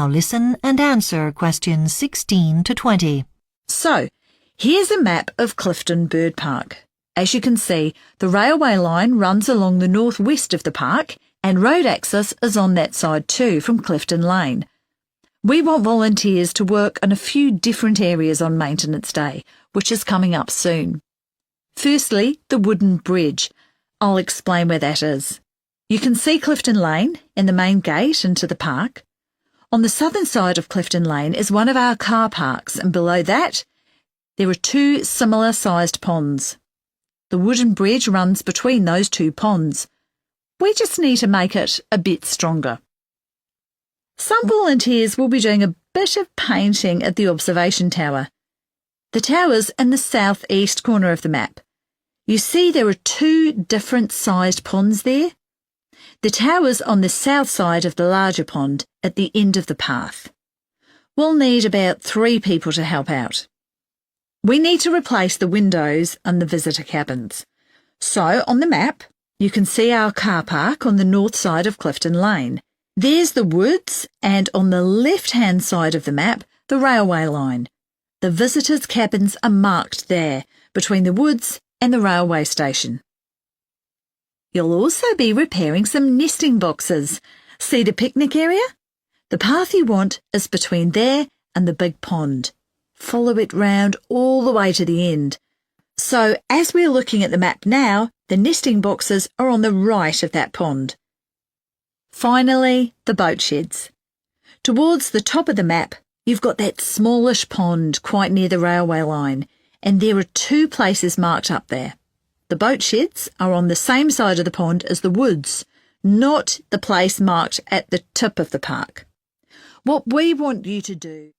Now listen and answer questions 16 to 20. So, here's a map of Clifton Bird Park. As you can see, the railway line runs along the northwest of the park and road access is on that side too from Clifton Lane. We want volunteers to work on a few different areas on Maintenance Day, which is coming up soon. Firstly, the wooden bridge. I'll explain where that is. You can see Clifton Lane and the main gate into the park. On the southern side of Clifton Lane is one of our car parks, and below that, there are two similar-sized ponds. The wooden bridge runs between those two ponds. We just need to make it a bit stronger. Some volunteers will be doing a bit of painting at the observation tower. The tower's in the southeast corner of the map. You see there are two different sized ponds there. The tower's on the south side of the larger pond at the end of the path. We'll need about 3 people to help out. We need to replace the windows and the visitor cabins. So on the map, you can see our car park on the north side of Clifton Lane. There's the woods, and on the left-hand side of the map, the railway line. The visitors' cabins are marked there, between the woods and the railway station. You'll also be repairing some nesting boxes. See the picnic area? The path you want is between there and the big pond. Follow it round all the way to the end. So, as we're looking at the map now, the nesting boxes are on the right of that pond. Finally, the boat sheds. Towards the top of the map, you've got that smallish pond quite near the railway line, and there are 2 places marked up there. The boat sheds are on the same side of the pond as the woods, not the place marked at the tip of the park. What we want you to do